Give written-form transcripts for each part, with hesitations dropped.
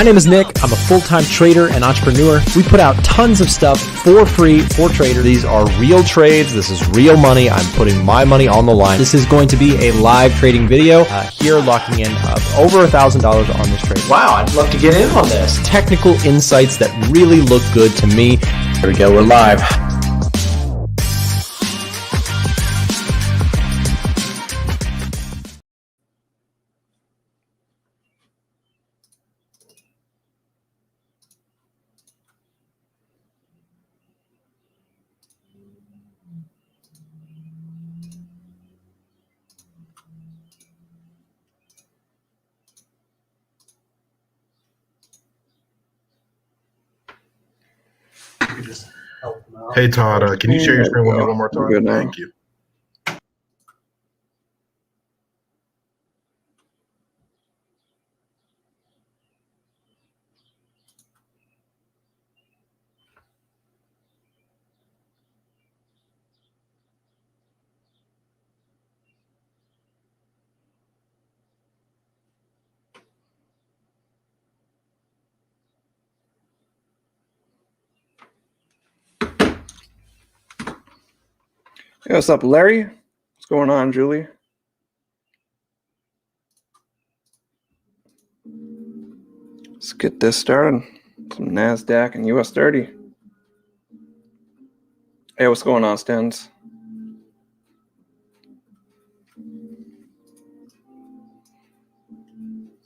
My name is Nick. I'm a full-time trader and entrepreneur. We put out tons of stuff for free for traders. These are real trades. This is real money. I'm putting my money on the line. This is going to be a live trading video. Here, locking in over $1,000 on this trade. Wow, I'd love to get in on this. Technical insights that really look good to me. Here we go, we're live. Hey Todd, can you share your screen with me one more time? Good now. Thank you. Hey, what's up, Larry? What's going on, Julie? Let's get this started. Some NASDAQ and US 30. Hey, what's going on, Stens?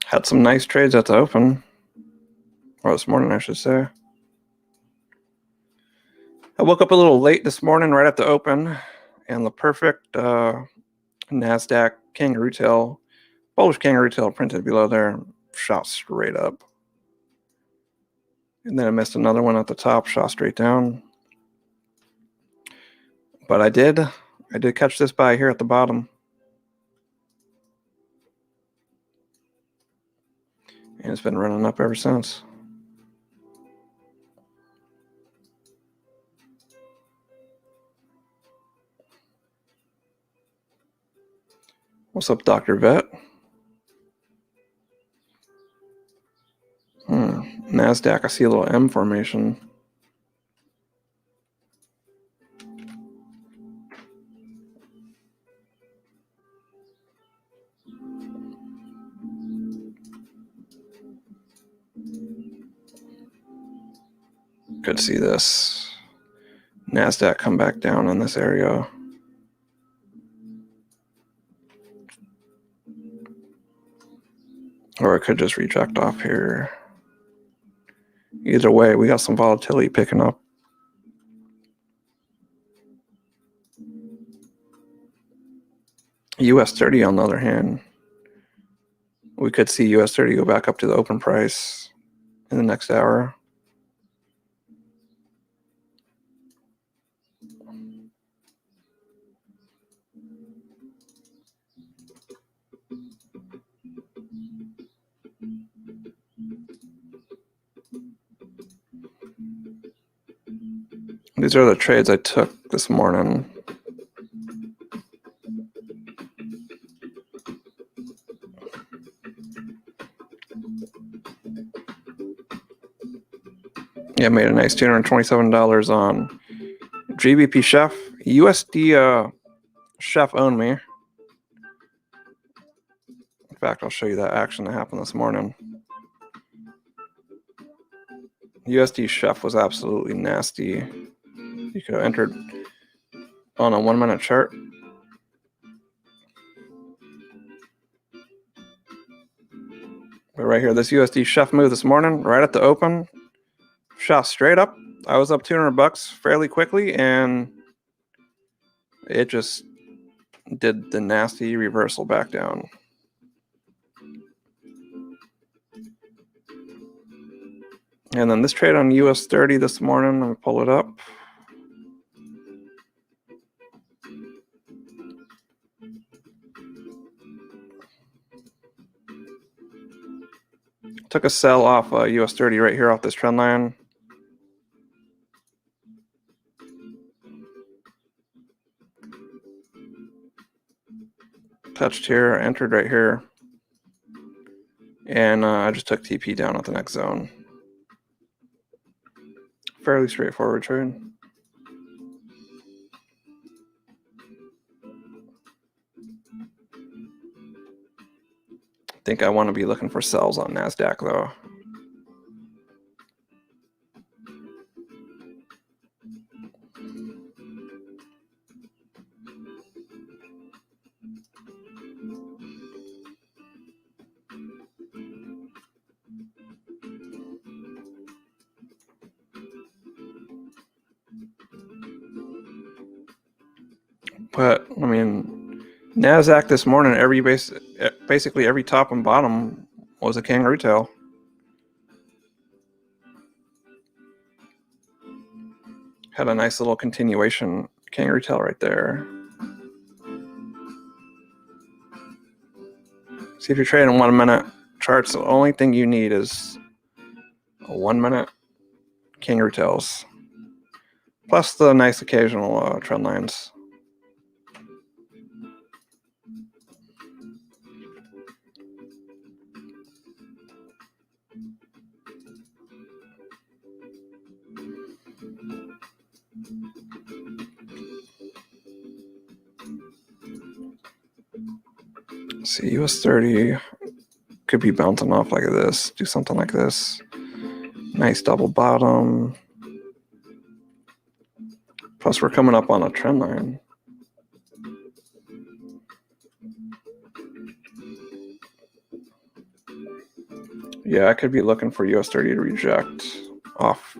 Had some nice trades at the open. Or this morning, I should say. I woke up a little late this morning, right at the open. And the perfect NASDAQ kangaroo tail, bullish kangaroo tail printed below there, shot straight up. And then I missed another one at the top, shot straight down. But I did catch this buy here at the bottom. And it's been running up ever since. What's up, Dr. Vet? NASDAQ, I see a little M formation. Could see this NASDAQ come back down in this area. Or it could just reject off here. Either way, we got some volatility picking up. US 30, on the other hand, we could see US 30 go back up to the open price in the next hour. These are the trades I took this morning. Yeah, made a nice $227 on GBP Chef. USD Chef owned me. In fact, I'll show you that action that happened this morning. USD Chef was absolutely nasty. You could have entered on a 1 minute chart. But right here, this USD Chef move this morning, right at the open, shot straight up. I was up $200 fairly quickly, and it just did the nasty reversal back down. And then this trade on US 30 this morning, I'm gonna pull it up. Took a sell off US 30 right here off this trend line. Touched here, entered right here. And I just took TP down at the next zone. Fairly straightforward trade. I think I want to be looking for sells on NASDAQ though. But I mean, NASDAQ this morning, basically every top and bottom was a kangaroo tail. Had a nice little continuation kangaroo tail right there. See, if you're trading 1 minute charts, the only thing you need is a 1 minute kangaroo tails, plus the nice occasional trend lines. See, US 30 could be bouncing off like this. Do something like this. Nice double bottom. Plus, we're coming up on a trend line. Yeah, I could be looking for US 30 to reject off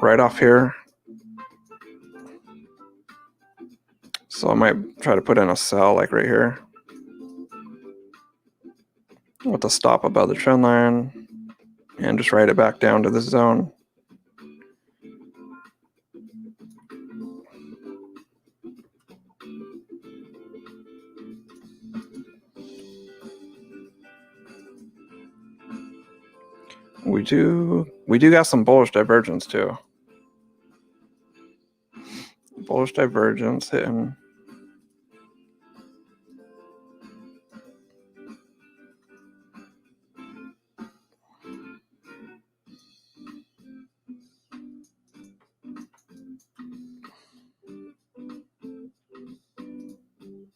right off here. So I might try to put in a sell like right here with a stop above the trend line and just write it back down to this zone. We do got some bullish divergence too. Bullish divergence hitting.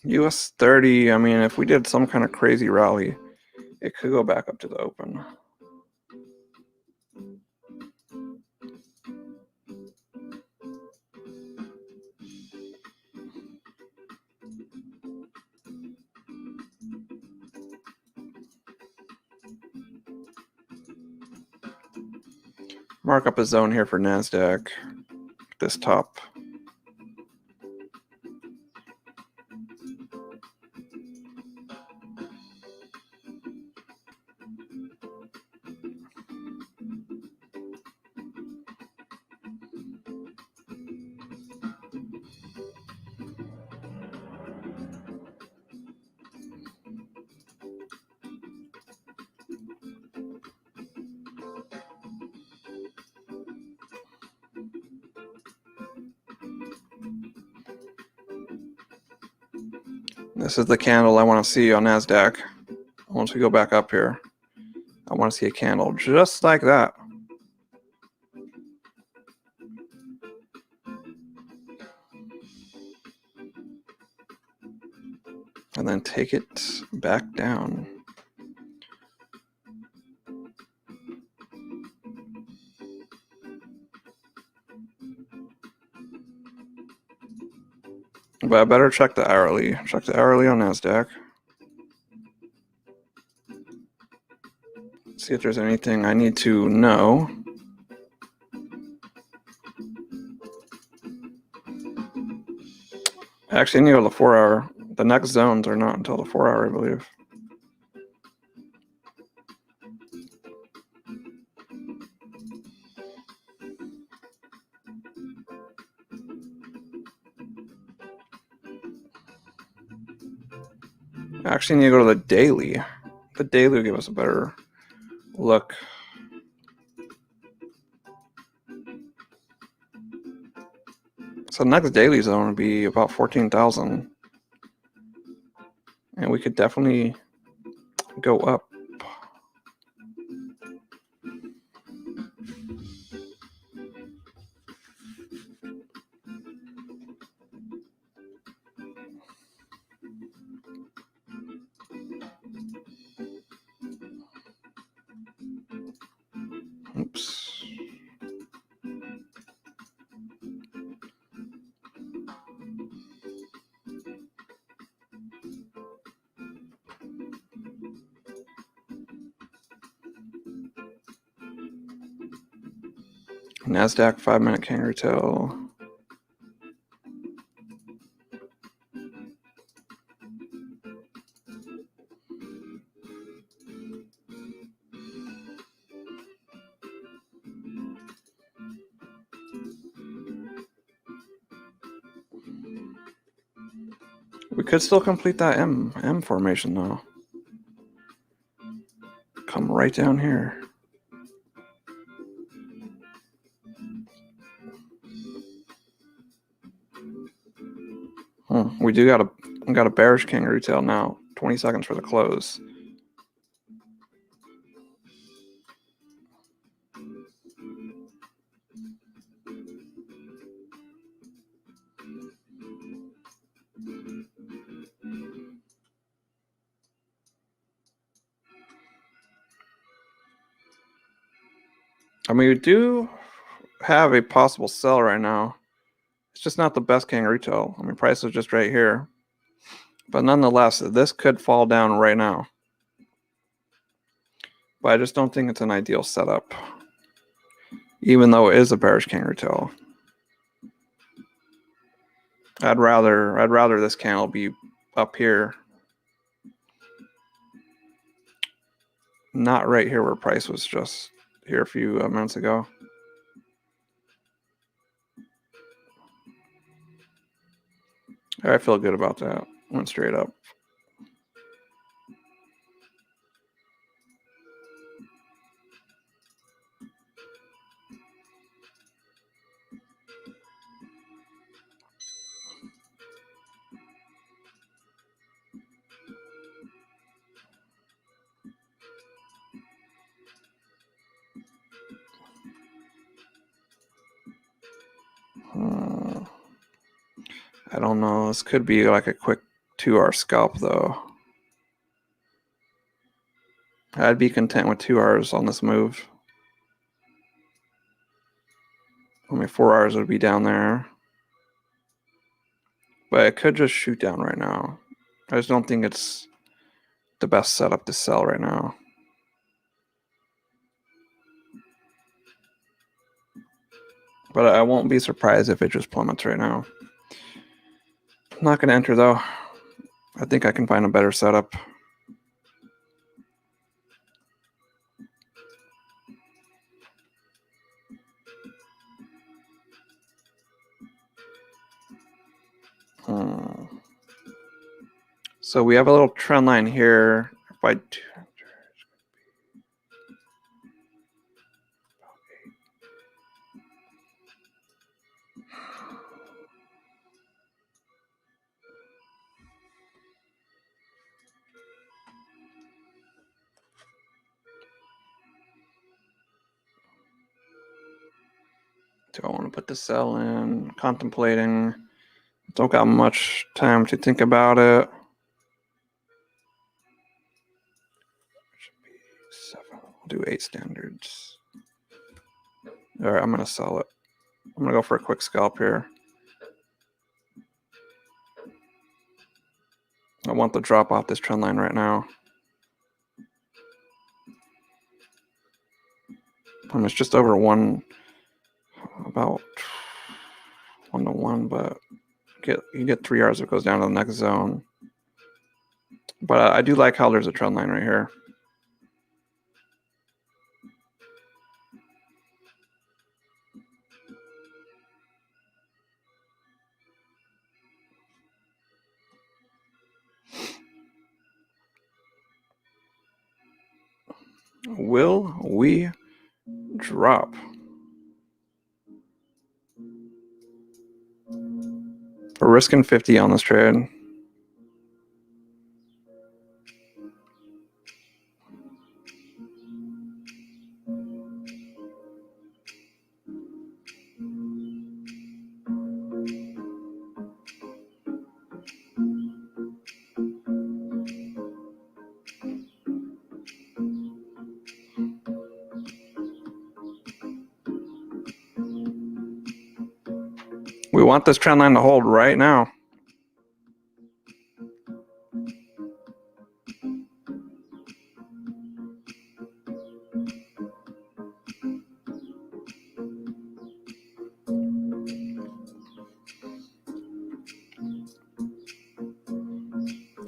US 30, I mean, if we did some kind of crazy rally, it could go back up to the open. Mark up a zone here for NASDAQ, this top. This is the candle I want to see on NASDAQ. Once we go back up here, I want to see a candle just like that. And then take it back down. But I better check the hourly. Check the hourly on NASDAQ. See if there's anything I need to know. Actually, I need to go to the 4 hour. The next zones are not until the 4 hour, I believe. I actually need to go to the daily. The daily will give us a better look. So next daily zone would be about 14,000. And we could definitely go up. Oops. NASDAQ 5-minute kangaroo tail. We could still complete that M formation though. Come right down here. We do got a bearish kangaroo tail now. 20 seconds for the close. I mean, we do have a possible sell right now. It's just not the best kangaroo tail. I mean, price is just right here. But nonetheless, this could fall down right now. But I just don't think it's an ideal setup. Even though it is a bearish kangaroo tail. I'd rather this candle be up here. Not right here where price was just here a few minutes ago. I feel good about that. Went straight up. I don't know. This could be like a quick 2-hour scalp though. I'd be content with 2 hours on this move. I mean, 4 hours would be down there. But it could just shoot down right now. I just don't think it's the best setup to sell right now. But I won't be surprised if it just plummets right now. I'm not going to enter though. I think I can find a better setup. So we have a little trend line here. If I do, do I want to put the sell in? Contemplating. Don't got much time to think about it. Should be 7. I'll do 8 standards. All right, I'm gonna sell it. I'm gonna go for a quick scalp here. I want the drop off this trend line right now. It's just over about 1 to 1, but you get 3 hours. It goes down to the next zone. But I do like how there's a trend line right here. Will we drop? We're risking 50 on this trade. We want this trend line to hold right now.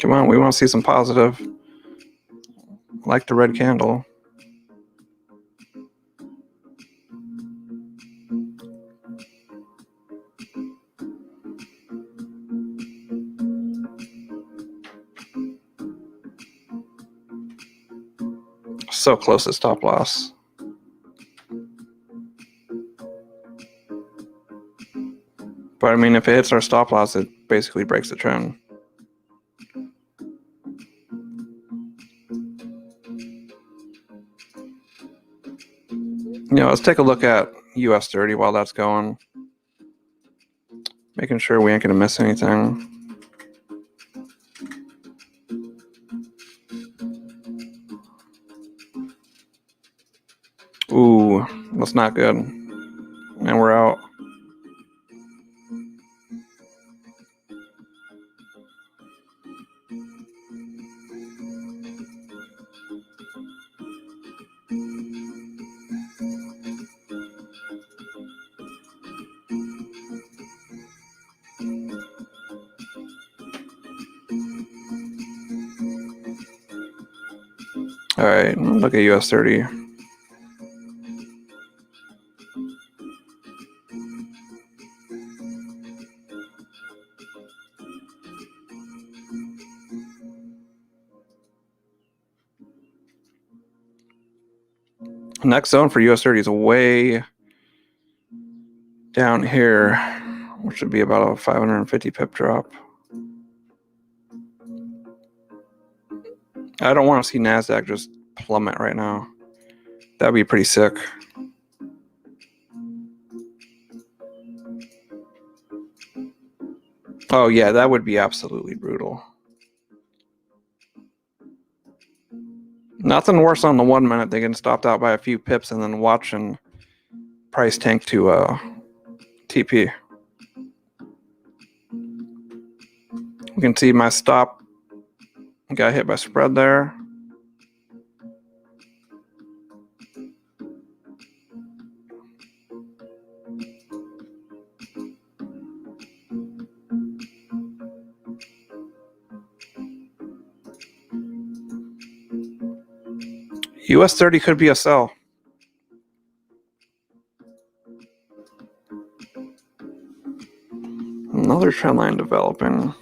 Come on, we want to see some positive. Like the red candle. So close to stop loss. But I mean, if it hits our stop loss, it basically breaks the trend. Let's take a look at US 30 while that's going. Making sure we ain't going to miss anything. Ooh, that's not good. And we're out. All right, look at US 30. Next zone for US 30 is way down here, which would be about a 550 pip drop. I don't want to see NASDAQ just plummet right now. That'd be pretty sick. Oh yeah, that would be absolutely brutal. Nothing worse on the 1 minute than getting stopped out by a few pips and then watching price tank to TP. You can see my stop got hit by spread there. US 30 could be a sell. Another trend line developing.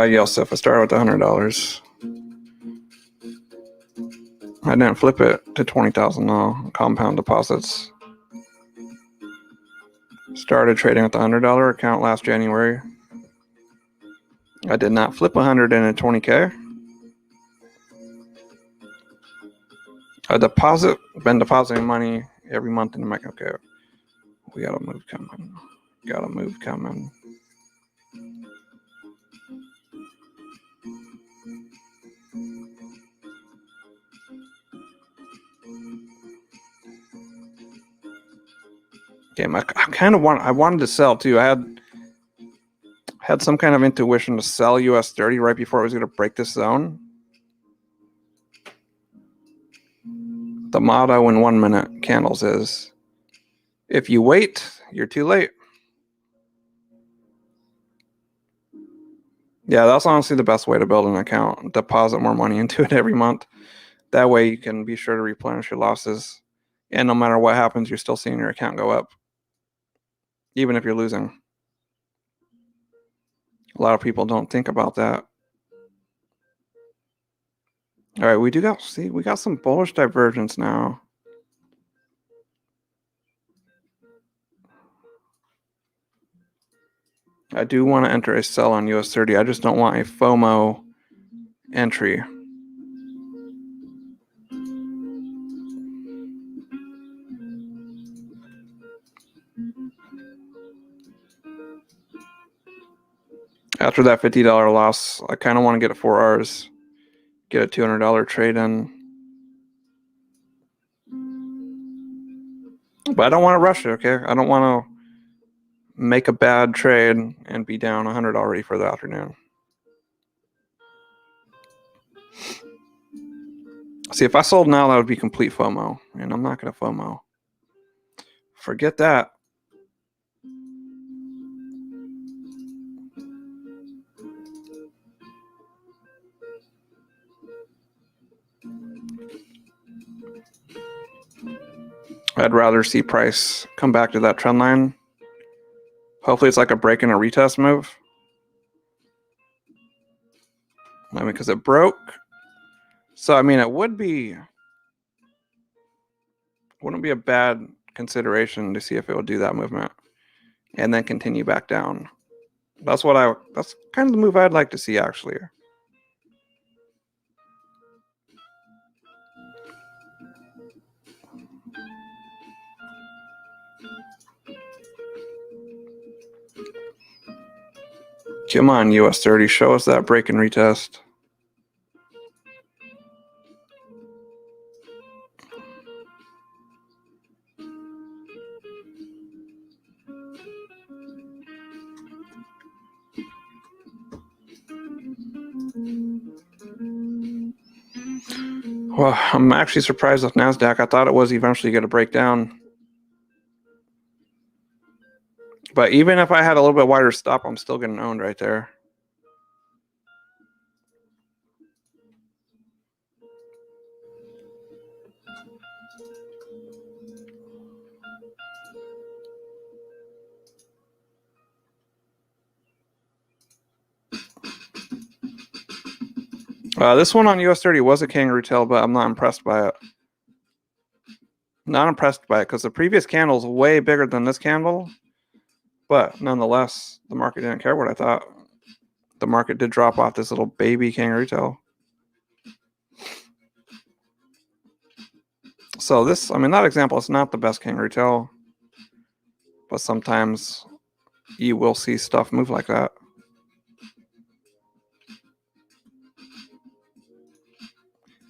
Yosef, I started with $100. I didn't flip it to 20,000 though. Compound deposits. Started trading with the $100 account last January. I did not flip 100 in a 20K. I been depositing money every month and I'm like, okay, we got a move coming. Got a move coming. Damn, I kind of I wanted to sell too. I had some kind of intuition to sell US 30 right before it was going to break this zone. The motto in 1 minute candles is, if you wait, you're too late. Yeah, that's honestly the best way to build an account. Deposit more money into it every month. That way you can be sure to replenish your losses. And no matter what happens, you're still seeing your account go up. Even if you're losing. A lot of people don't think about that. All right, we got some bullish divergence now. I do want to enter a sell on US 30. I just don't want a FOMO entry. After that $50 loss, I kind of want to get a 4 Rs, get a $200 trade in. But I don't want to rush it, okay? I don't want to make a bad trade and be down 100 already for the afternoon. See, if I sold now, that would be complete FOMO, and I'm not going to FOMO. Forget that. I'd rather see price come back to that trend line. Hopefully it's like a break and a retest move. I mean, because it broke. So, I mean, it wouldn't be a bad consideration to see if it would do that movement and then continue back down. That's kind of the move I'd like to see, actually. Come on, US 30, show us that break and retest. Well, I'm actually surprised with NASDAQ. I thought it was eventually going to break down. But even if I had a little bit wider stop, I'm still getting owned right there. This one on US 30 was a kangaroo tail, but I'm not impressed by it. Not impressed by it because the previous candle is way bigger than this candle. But nonetheless, the market didn't care what I thought. The market did drop off this little baby kangaroo tail. So this, I mean, that example is not the best kangaroo tail. But sometimes you will see stuff move like that.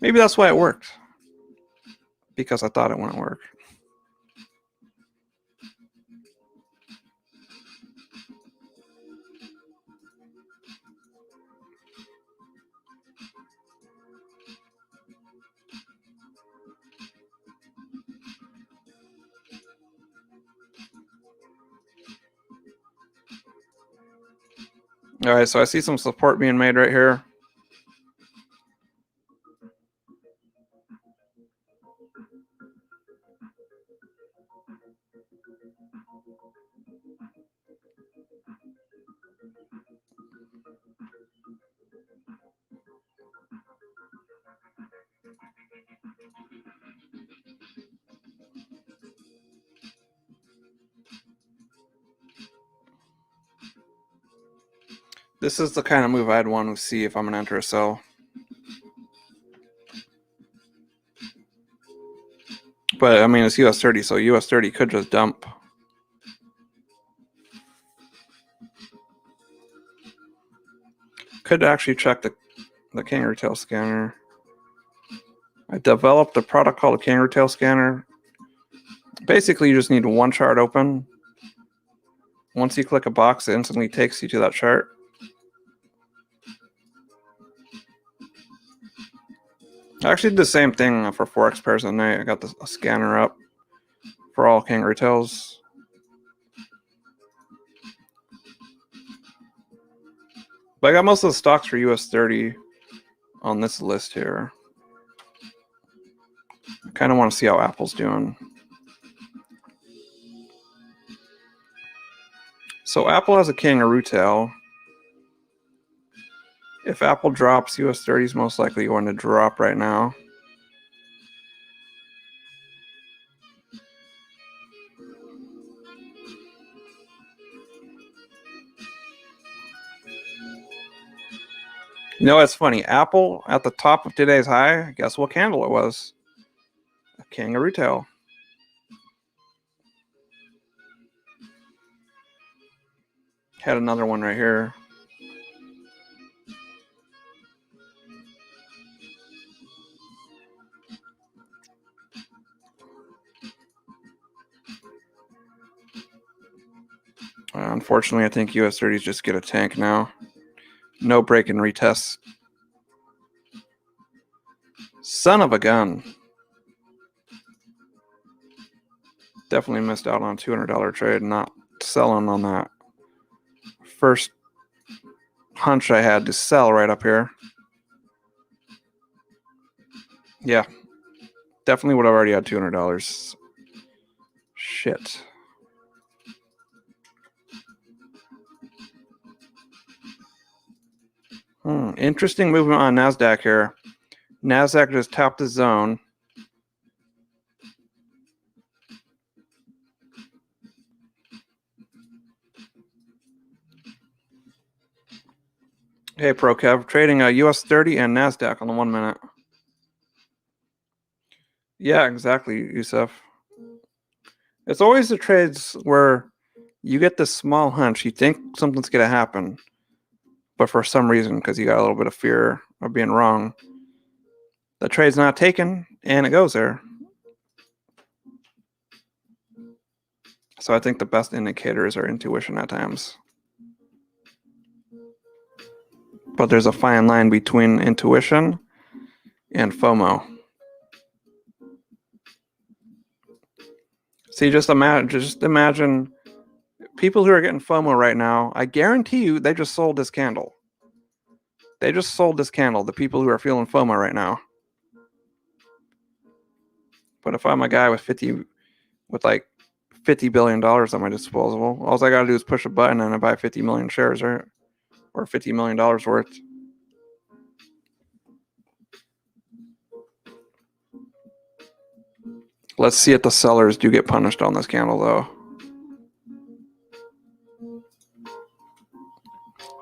Maybe that's why it worked. Because I thought it wouldn't work. All right, so I see some support being made right here. This is the kind of move I'd want to see if I'm going to enter a sell. But, I mean, it's US 30, so US 30 could just dump. Could actually check the kangaroo tail scanner. I developed a product called a kangaroo tail scanner. Basically, you just need one chart open. Once you click a box, it instantly takes you to that chart. I actually did the same thing for Forex pairs at night. I got a scanner up for all kangaroo tails. But I got most of the stocks for US 30 on this list here. I kind of want to see how Apple's doing. So Apple has a kangaroo tail. If Apple drops, US 30 is most likely going to drop right now. You know what's funny? Apple at the top of today's high. Guess what candle it was? A kangaroo tail. Had another one right here. Unfortunately, I think US30s just get a tank now. No break and retest. Son of a gun. Definitely missed out on a $200 trade, not selling on that first hunch I had to sell right up here. Yeah. Definitely would have already had $200. Shit. Interesting movement on NASDAQ here. NASDAQ just tapped the zone. Hey, ProKev, trading a US 30 and NASDAQ on the 1 minute. Yeah, exactly, Yusuf. It's always the trades where you get this small hunch, you think something's going to happen, but for some reason, because you got a little bit of fear of being wrong, the trade's not taken, and it goes there. So I think the best indicators are intuition at times. But there's a fine line between intuition and FOMO. See, just imagine people who are getting FOMO right now. I guarantee you, they just sold this candle. They just sold this candle. The people who are feeling FOMO right now. But if I'm a guy with like $50 billion at my disposal, all I gotta do is push a button and I buy 50 million shares, right? Or $50 million worth. Let's see if the sellers do get punished on this candle, though.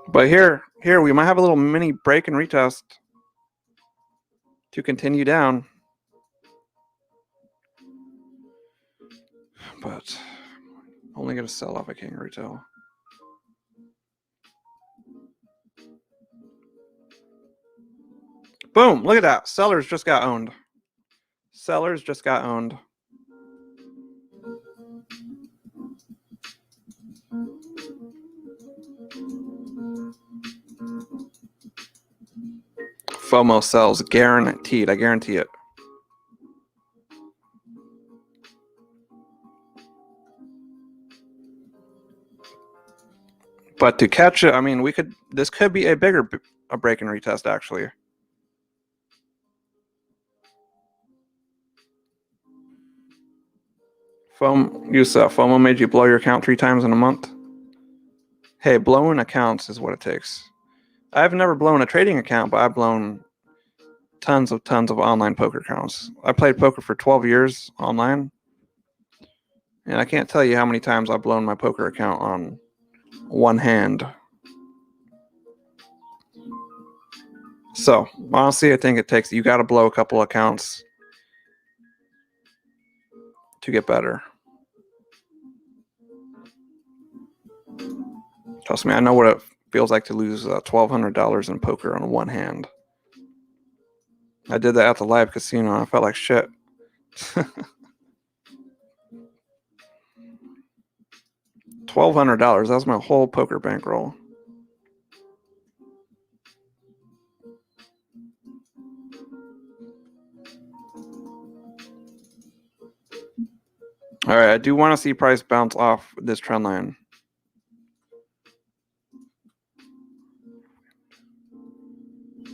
But here we might have a little mini break and retest to continue down. But only going to sell off a kangaroo tail. Boom! Look at that. Sellers just got owned. Sellers just got owned. FOMO sells, guaranteed. I guarantee it. But to catch it, I mean, this could be a break and retest, actually. FOMO made you blow your account 3 times in a month? Hey, blowing accounts is what it takes. I've never blown a trading account, but I've blown tons of online poker accounts. I played poker for 12 years online, and I can't tell you how many times I've blown my poker account on one hand. So, honestly, I think you got to blow a couple accounts to get better. Trust me, I know what it feels like to lose $1,200 in poker on one hand. I did that at the live casino, and I felt like shit. $1,200, that was my whole poker bankroll. All right, I do want to see price bounce off this trend line.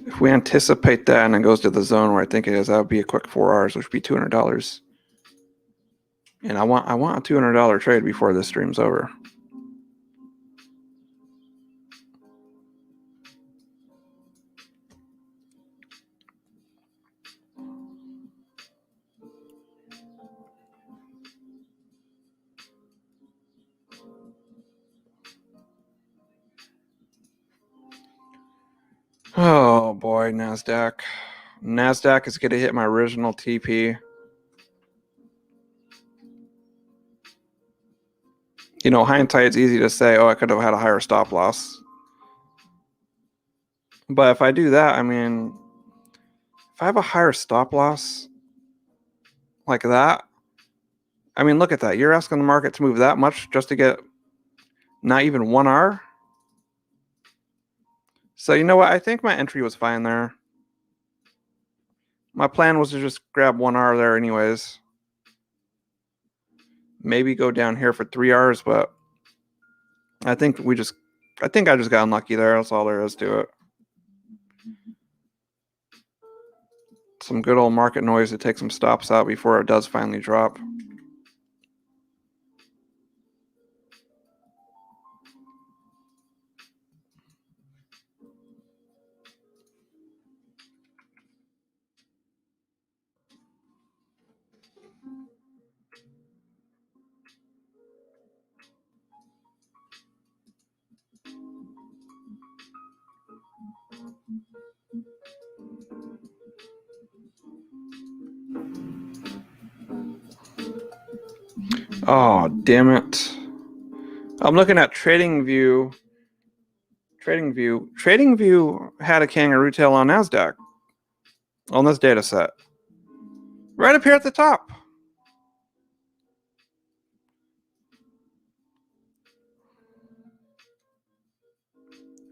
If we anticipate that and it goes to the zone where I think it is, that would be a quick 4 hours, which would be $200. And I want a $200 trade before this stream's over. Oh, boy, NASDAQ. NASDAQ is going to hit my original TP. You know, hindsight's easy to say, oh, I could have had a higher stop loss. But if I do that, I mean, if I have a higher stop loss like that, I mean, look at that. You're asking the market to move that much just to get not even 1R? So you know what? I think my entry was fine there. My plan was to just grab 1R there anyways. Maybe go down here for 3Rs, but I think I just got unlucky there. That's all there is to it. Some good old market noise to take some stops out before it does finally drop. Oh, damn it. I'm looking at TradingView. TradingView had a kangaroo tail on NASDAQ on this data set. Right up here at the top.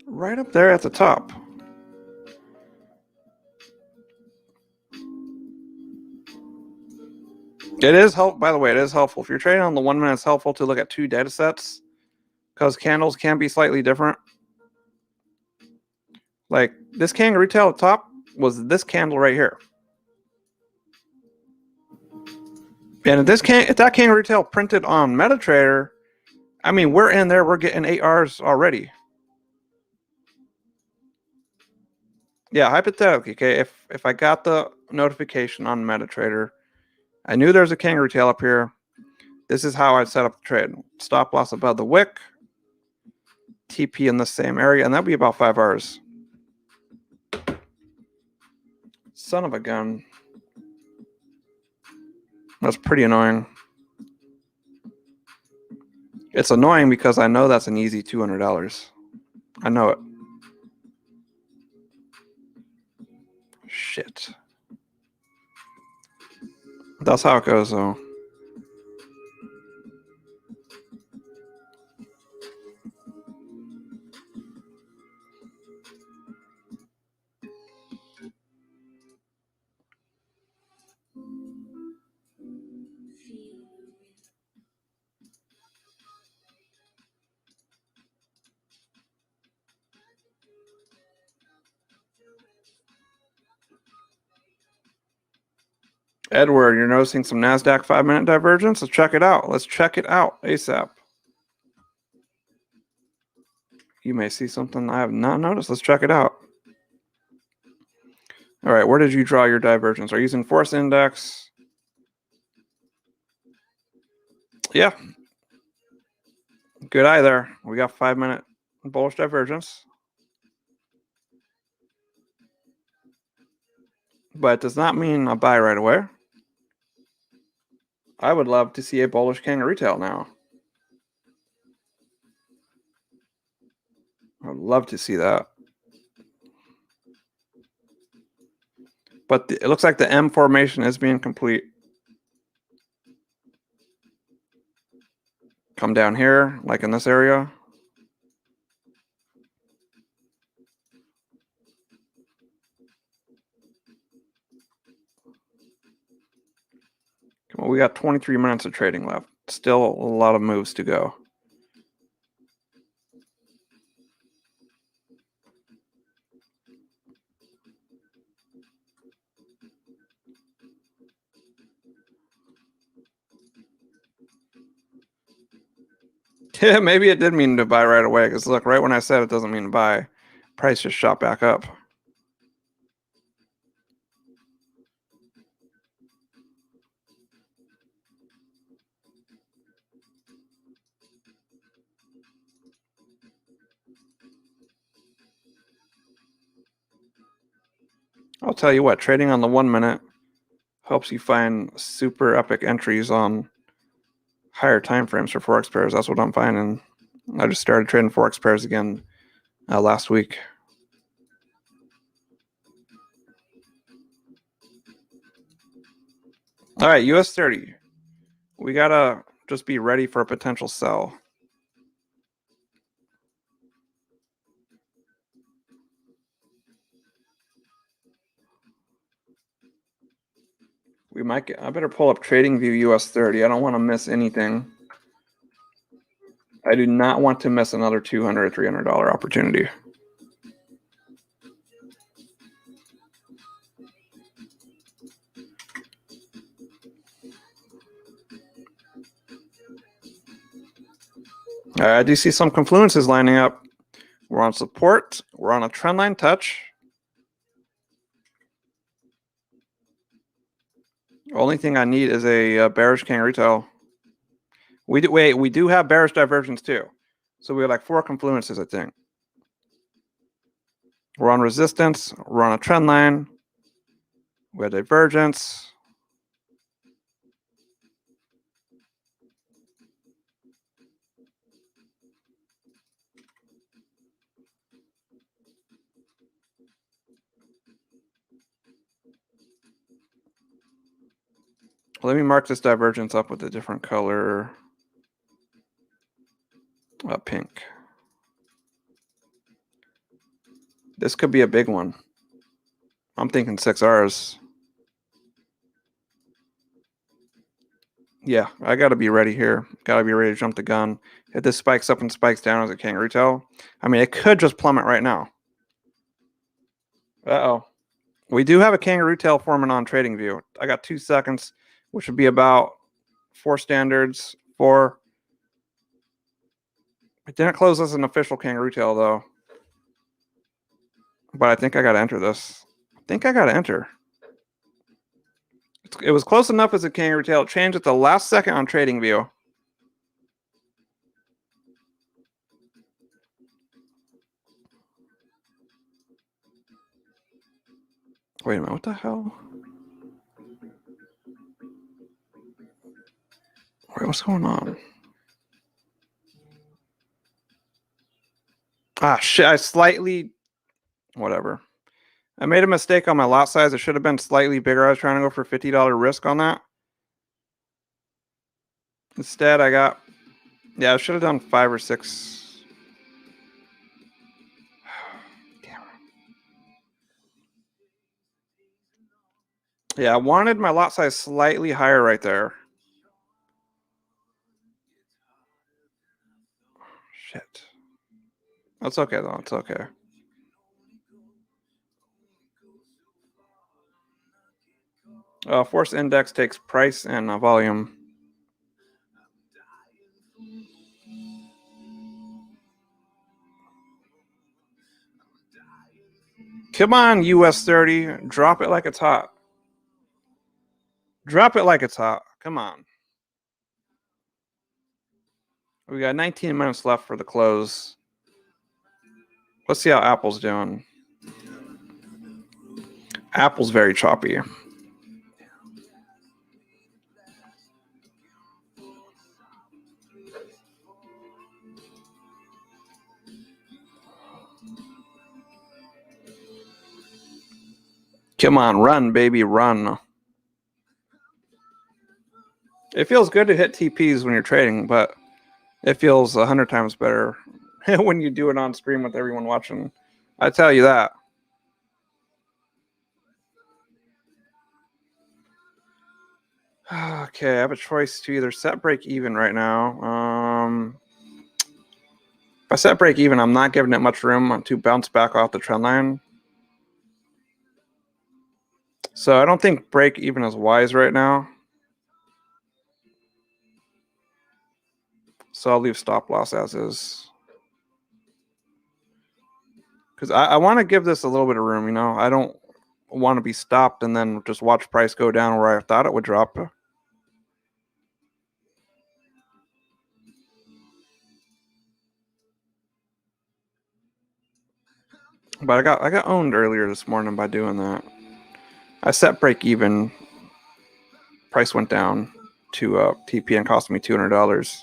Right up there at the top. It is helpful, by the way, it is helpful. If you're trading on the 1 minute, it's helpful to look at 2 data sets because candles can be slightly different. Like this kangaroo tail at the top was this candle right here. And if that kangaroo tail printed on MetaTrader, I mean, we're in there, we're getting 8Rs already. Yeah, hypothetically, okay, if I got the notification on MetaTrader, I knew there's a kangaroo tail up here. This is how I'd set up the trade. Stop loss above the wick, TP in the same area, and that'd be about 5Rs. Son of a gun. That's pretty annoying. It's annoying because I know that's an easy $200. I know it. Shit. That's how it goes, though. Edward, you're noticing some NASDAQ 5-minute divergence? Let's check it out. Let's check it out ASAP. You may see something I have not noticed. Let's check it out. All right, where did you draw your divergence? Are you using Force Index? Yeah. Good eye there. We got 5-minute bullish divergence. But it does not mean a buy right away. I would love to see a bullish kangaroo tail now. I would love to see that. But it looks like the M formation is being complete. Come down here, like in this area. Come on, we got 23 minutes of trading left. Still a lot of moves to go. Yeah, maybe it did mean to buy right away, because look, right when I said it doesn't mean to buy, price just shot back up. I'll tell you what, trading on the 1 minute helps you find super epic entries on higher time frames for Forex pairs. That's what I'm finding. I just started trading Forex pairs again last week. All right, US 30. We gotta just be ready for a potential sell. We might get, I better pull up TradingView US 30. I don't want to miss anything. I do not want to miss another $200 or $300 opportunity. I do see some confluences lining up. We're on support. We're on a trendline touch. Only thing I need is a bearish kangaroo tail. We do have bearish divergence too. So we have like 4 confluences, I think. We're on resistance. We're on a trend line. We have divergence. Let me mark this divergence up with a different color. Pink. This could be a big one. I'm thinking 6 Rs. Yeah, I got to be ready here. Got to be ready to jump the gun. If this spikes up and spikes down as a kangaroo tail, I mean, it could just plummet right now. Uh-oh. We do have a kangaroo tail forming on TradingView. I got 2 seconds, which would be about 4 standards. 4. It didn't close as an official kangaroo tail, though. But I think I got to enter this. I think I got to enter. It was close enough as a kangaroo tail. It changed at the last second on TradingView. Wait a minute, what the hell? Wait, what's going on? Ah, shit, I slightly... Whatever. I made a mistake on my lot size. It should have been slightly bigger. I was trying to go for $50 risk on that. Instead, I got... Yeah, I should have done 5 or 6. Damn. Yeah, I wanted my lot size slightly higher right there. Shit. That's okay, though. It's okay. Force index takes price and volume. Come on, US 30. Drop it like it's hot. Drop it like it's hot. Come on. We got 19 minutes left for the close. Let's see how Apple's doing. Apple's very choppy. Come on, run, baby, run. It feels good to hit TPs when you're trading, but it feels 100 times better when you do it on screen with everyone watching. I tell you that. Okay, I have a choice to either set break even right now. If I set break even, I'm not giving it much room to bounce back off the trend line. So I don't think break even is wise right now. So I'll leave stop loss as is. Because I want to give this a little bit of room, you know. I don't want to be stopped and then just watch price go down where I thought it would drop. But I got owned earlier this morning by doing that. I set break even. Price went down to TP and cost me $200.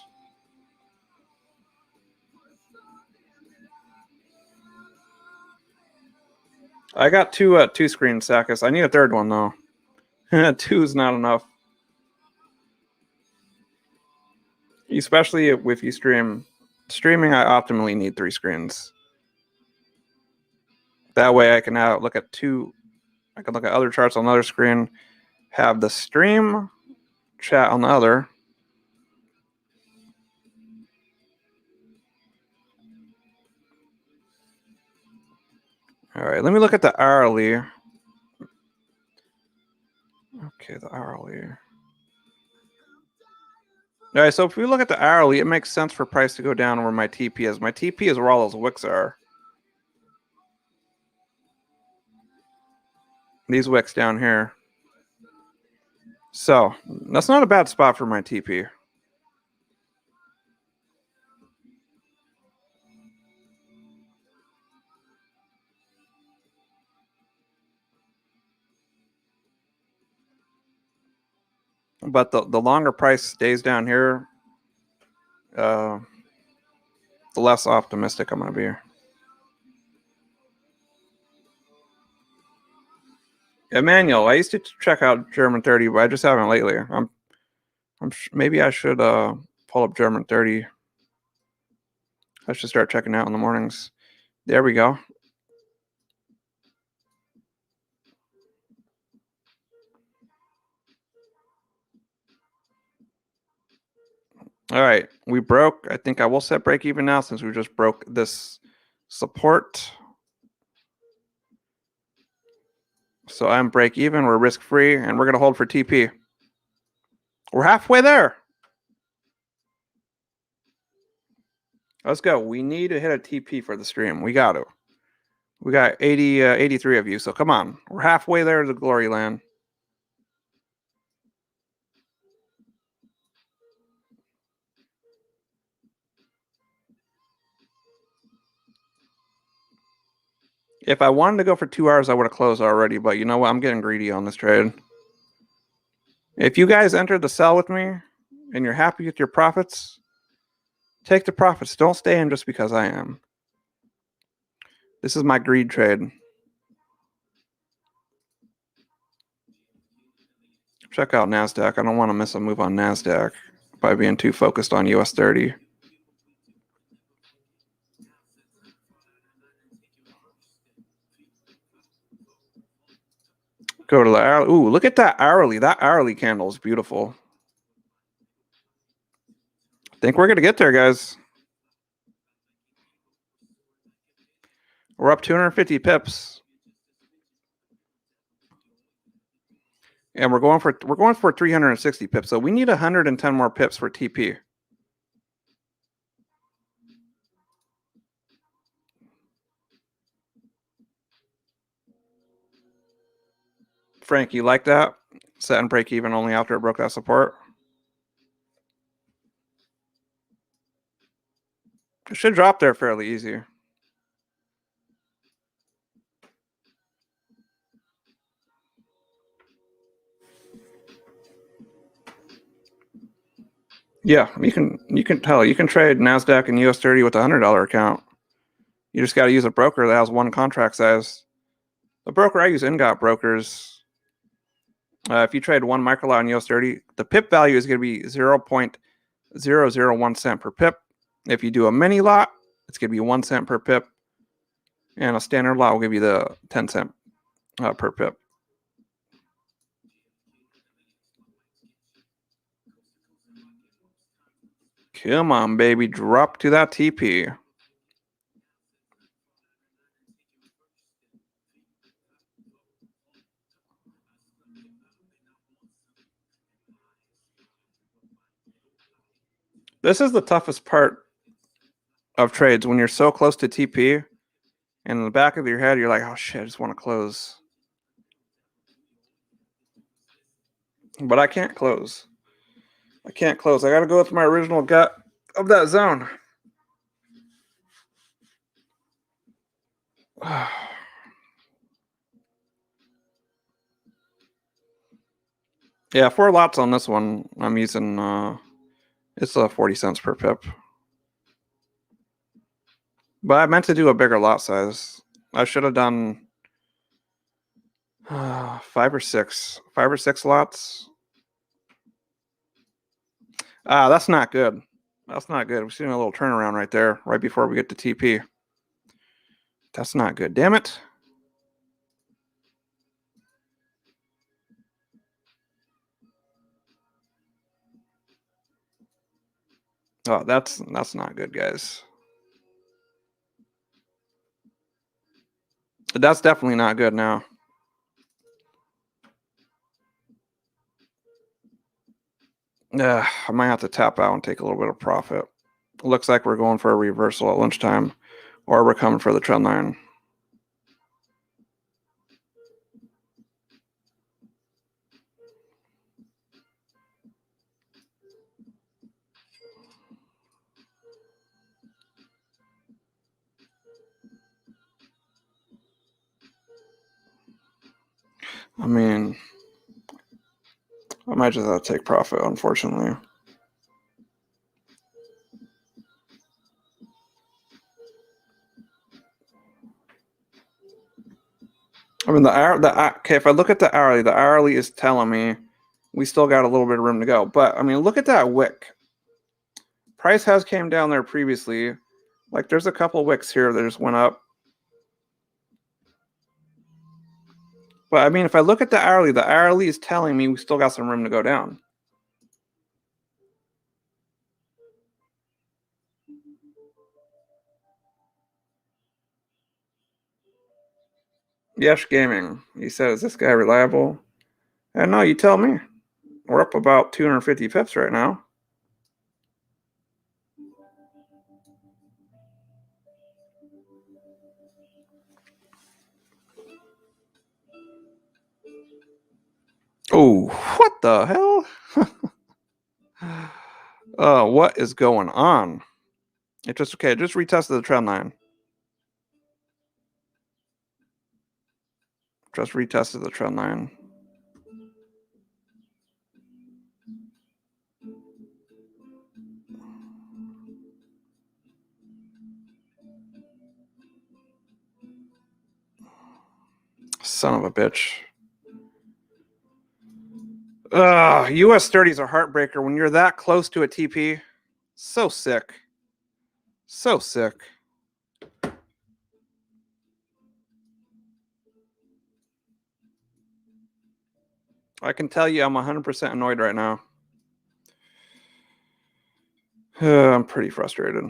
I got two screens, Sakis. I need a third one though. 2 is not enough. Especially if you stream. Streaming, I optimally need 3 screens. That way I can now look at I can look at other charts on another screen, have the stream chat on the other. All right, let me look at the hourly. Okay, the hourly. All right, so if we look at the hourly, it makes sense for price to go down where my TP is. My TP is where all those wicks are. These wicks down here. So that's not a bad spot for my TP. But the longer price stays down here, the less optimistic I'm going to be. Emmanuel, I used to check out German 30, but I just haven't lately. Maybe I should pull up German 30. I should start checking out in the mornings. There we go. All right, we broke. I think I will set break even now since we just broke this support. So I'm break even. We're risk free, and we're going to hold for TP. We're halfway there. Let's go. We need to hit a TP for the stream. We got to. We got 83 of you, so come on. We're halfway there to glory land. If I wanted to go for 2 hours, I would have closed already, but you know what? I'm getting greedy on this trade. If you guys entered the sell with me and you're happy with your profits, take the profits. Don't stay in just because I am. This is my greed trade. Check out NASDAQ. I don't want to miss a move on NASDAQ by being too focused on US 30. Go to the hourly. Ooh, look at that hourly. That hourly candle is beautiful. I think we're going to get there, guys. We're up 250 pips. And we're going for 360 pips. So we need 110 more pips for TP. Frank, you like that? Set and break even only after it broke that support. It should drop there fairly easy. Yeah, you can tell. You can trade NASDAQ and US 30 with a $100 account. You just got to use a broker that has one contract size. The broker I use, Ingot Brokers. If you trade one microlot in US 30, the pip value is going to be 0.001 cent per pip. If you do a mini lot, it's going to be 1 cent per pip. And a standard lot will give you the 10 cent per pip. Come on, baby. Drop to that TP. This is the toughest part of trades when you're so close to TP and in the back of your head, you're like, oh shit, I just want to close. But I can't close. I can't close. I got to go with my original gut of that zone. Yeah, 4 lots on this one. I'm using it's 40 cents per pip. But I meant to do a bigger lot size. I should have done 5 or 6 lots. That's not good. That's not good. We're seeing a little turnaround right there, right before we get to TP. That's not good. Damn it. Oh, that's not good, guys. That's definitely not good now. I might have to tap out and take a little bit of profit. Looks like we're going for a reversal at lunchtime, or we're coming for the trend line. I mean, I might just have to take profit, unfortunately. I mean, okay, if I look at the hourly is telling me we still got a little bit of room to go. But, I mean, look at that wick. Price has came down there previously. Like, there's a couple wicks here that just went up. But, I mean, if I look at the hourly is telling me we still got some room to go down. Yesh Gaming. He said, is this guy reliable? And no, you tell me. We're up about 250 pips right now. Oh, what the hell? What is going on? It just retested the trend line. Just retested the trend line. Son of a bitch. US 30 is a heartbreaker when you're that close to a TP. So sick. So sick. I can tell you I'm 100% annoyed right now. I'm pretty frustrated.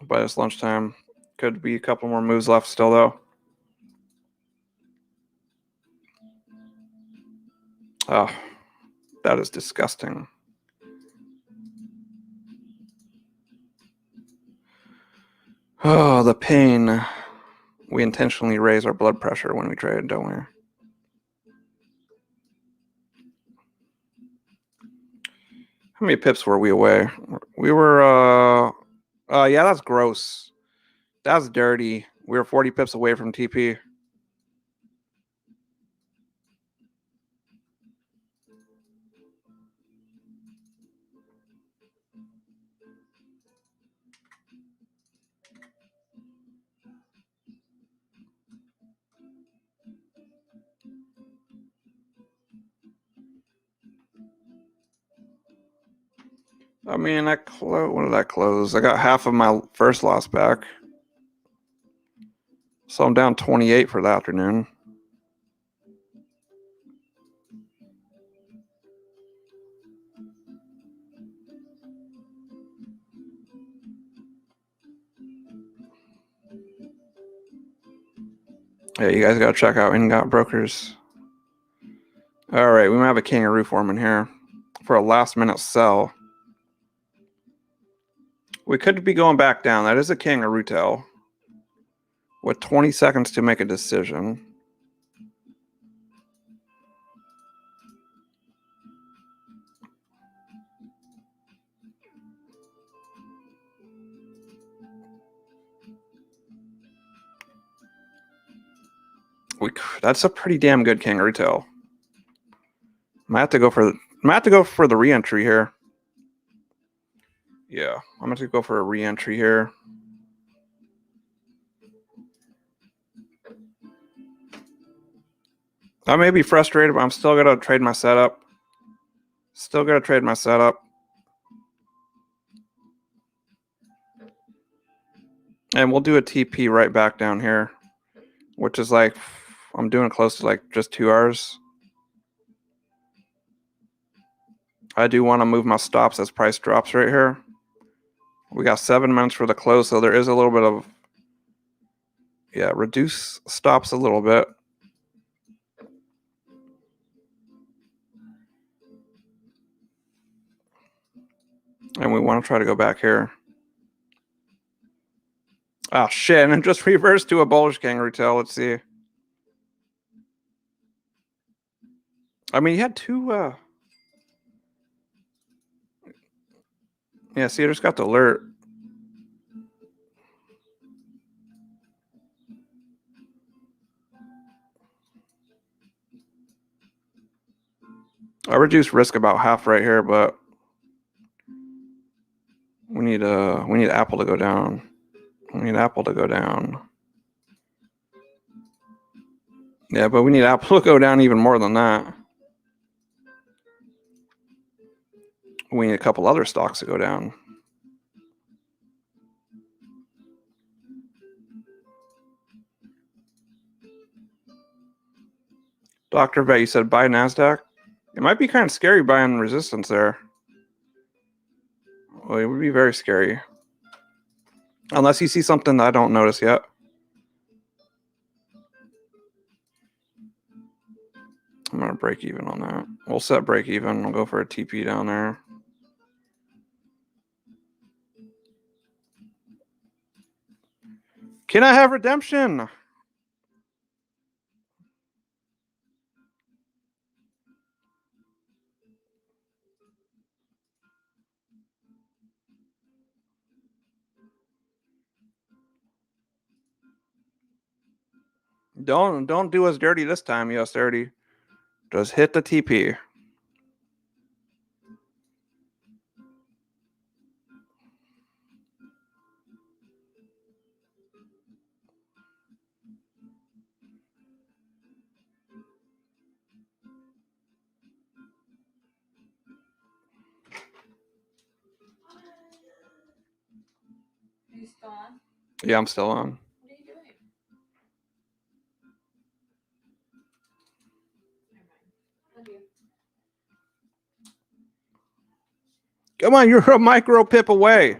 But it's lunchtime. Could be a couple more moves left still, though. Oh, that is disgusting. Oh, the pain. We intentionally raise our blood pressure when we trade, don't we? How many pips were we away? We were, yeah, that's gross. That's dirty. We were 40 pips away from TP. I mean, what did I close? I got half of my first loss back. So I'm down 28 for the afternoon. Yeah, you guys got to check out In-Got Brokers. All right, we might have a kangaroo form in here for a last-minute sell. We could be going back down. That is a kangaroo tail with 20 seconds to make a decision. That's a pretty damn good kangaroo tail. Might have to go for the re-entry here. Yeah, I'm going to go for a re-entry here. I may be frustrated, but I'm still going to trade my setup. Still going to trade my setup. And we'll do a TP right back down here, which is like, I'm doing close to like just 2 hours. I do want to move my stops as price drops right here. We got 7 minutes for the close, so there is a little bit of, yeah, reduce stops a little bit. And we want to try to go back here. Oh, shit, and it just reversed to a bullish kangaroo tail. Let's see. I mean, he had two... Yeah, see, I just got the alert. I reduced risk about half right here, but we need Apple to go down. We need Apple to go down. Yeah, but we need Apple to go down even more than that. We need a couple other stocks to go down. Dr. Vet, you said buy NASDAQ? It might be kind of scary buying resistance there. Well, it would be very scary. Unless you see something that I don't notice yet. I'm going to break even on that. We'll set break even. We'll go for a TP down there. Can I have redemption? Don't do us dirty this time, US 30. Just hit the TP. Are you still on? Yeah, I'm still on. What are you doing? Never mind. Love you. Come on, you're a micro pip away.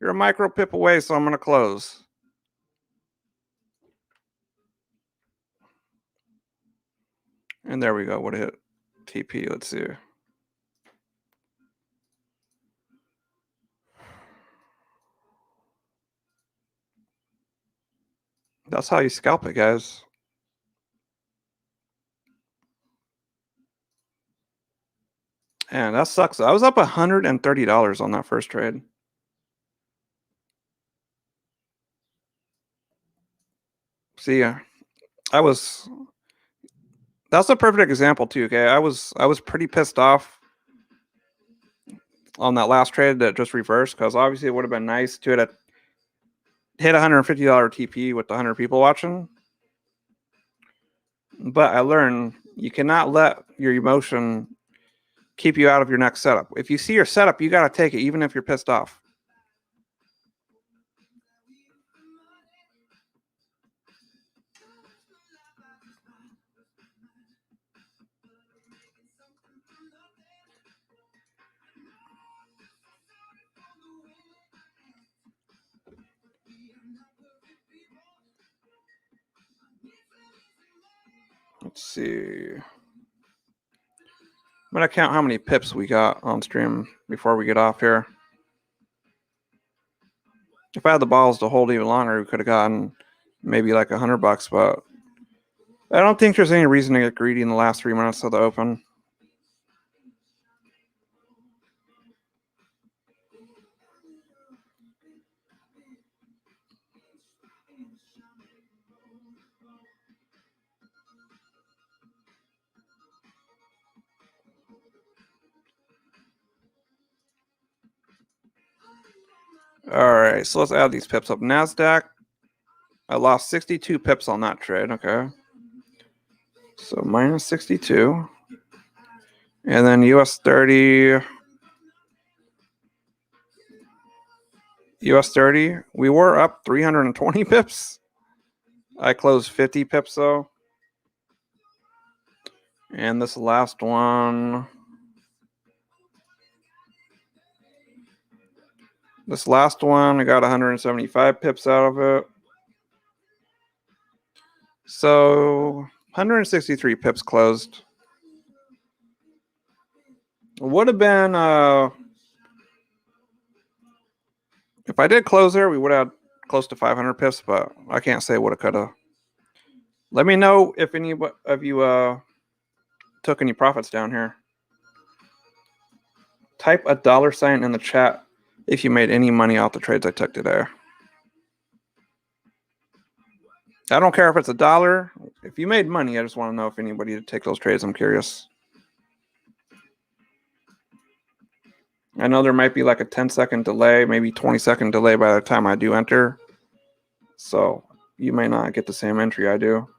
You're a micro pip away, so I'm going to close. And there we go. What hit TP? Let's see. That's how you scalp it, guys. And that sucks. I was up $130 on that first trade. See, that's a perfect example too. Okay, I was pretty pissed off on that last trade that just reversed, because obviously it would have been nice to hit $150 TP with 100 people watching. But I learned you cannot let your emotion keep you out of your next setup. If you see your setup, you got to take it, even if you're pissed off. Let's see. I'm going to count how many pips we got on stream before we get off here. If I had the balls to hold even longer, we could have gotten maybe like $100, but I don't think there's any reason to get greedy in the last 3 minutes of the open. All right, so let's add these pips up. NASDAQ, I lost 62 pips on that trade. Okay. So minus 62. And then US 30. US 30, we were up 320 pips. I closed 50 pips though. And this last one. I got 175 pips out of it. So 163 pips closed. Would have been if I did close there, we would have had close to 500 pips, but I can't say woulda coulda. Let me know if any of you took any profits down here. Type a $sign in the chat if you made any money off the trades I took today. I don't care if it's $1. If you made money, I just want to know if anybody did take those trades. I'm curious. I know there might be like a 10-second delay, maybe 20-second delay by the time I do enter. So you may not get the same entry I do.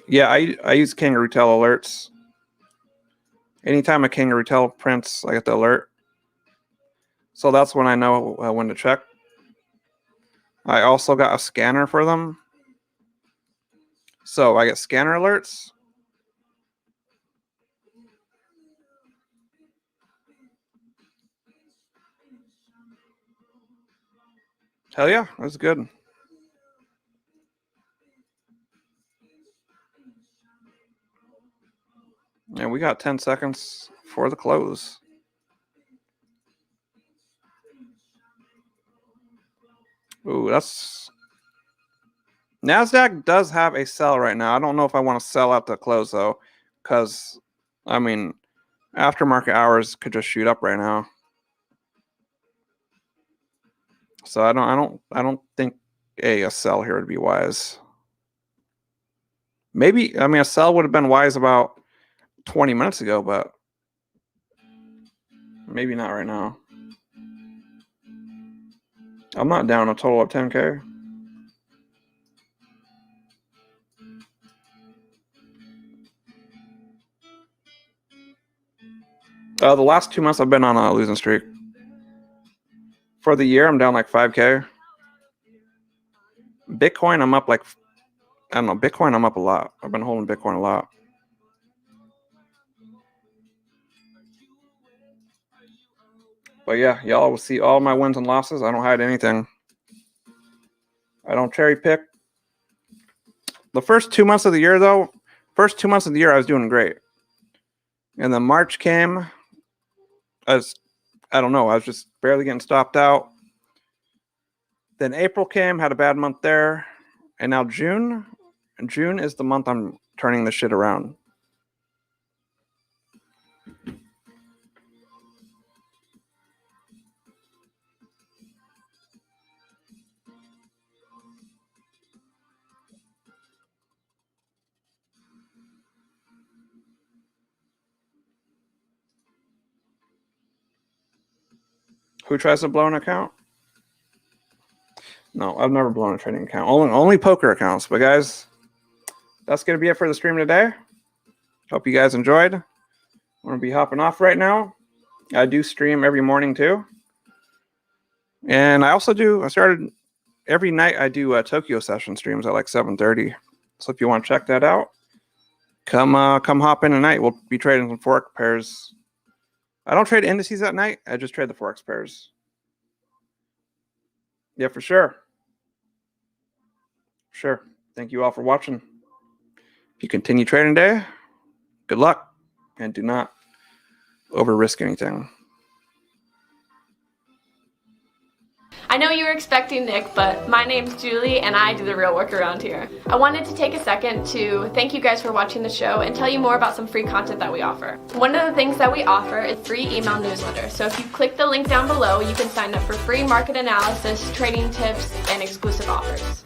Yeah, I use Kangaroo Tail alerts. Anytime a Kangaroo Tail prints, I get the alert. So that's when I know when to check. I also got a scanner for them. So I get scanner alerts. Hell yeah, that's good. And we got 10 seconds for the close. Ooh, that's... NASDAQ does have a sell right now. I don't know if I want to sell at the close, though. Because, I mean, aftermarket hours could just shoot up right now. So I don't think a sell here would be wise. Maybe, I mean, a sell would have been wise about 20 minutes ago, but maybe not right now. I'm not down a total of 10K. The last 2 months I've been on a losing streak. For the year, I'm down like 5K. Bitcoin, I'm up like, I don't know, Bitcoin, I'm up a lot. I've been holding Bitcoin a lot. But yeah, y'all will see all my wins and losses. I don't hide anything. I don't cherry pick. The first 2 months of the year, though, I was doing great. And then March came. I don't know, I was just barely getting stopped out. Then April came, had a bad month there. And now June. And June is the month I'm turning the shit around. Who tries to blow an account? No, I've never blown a trading account. Only poker accounts. But guys, that's going to be it for the stream today. Hope you guys enjoyed. I'm going to be hopping off right now. I do stream every morning too. And I started every night I do Tokyo session streams at like 7:30. So if you want to check that out, come hop in tonight. We'll be trading some Forex pairs. I don't trade indices at night. I just trade the Forex pairs. Yeah, for sure. Sure. Thank you all for watching. If you continue trading today, good luck. And do not over-risk anything. I know you were expecting Nick, but my name's Julie and I do the real work around here. I wanted to take a second to thank you guys for watching the show and tell you more about some free content that we offer. One of the things that we offer is free email newsletter. So if you click the link down below, you can sign up for free market analysis, trading tips, and exclusive offers.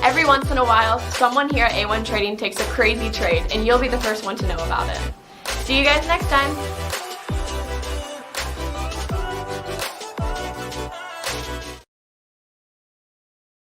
Every once in a while, someone here at A1 Trading takes a crazy trade and you'll be the first one to know about it. See you guys next time.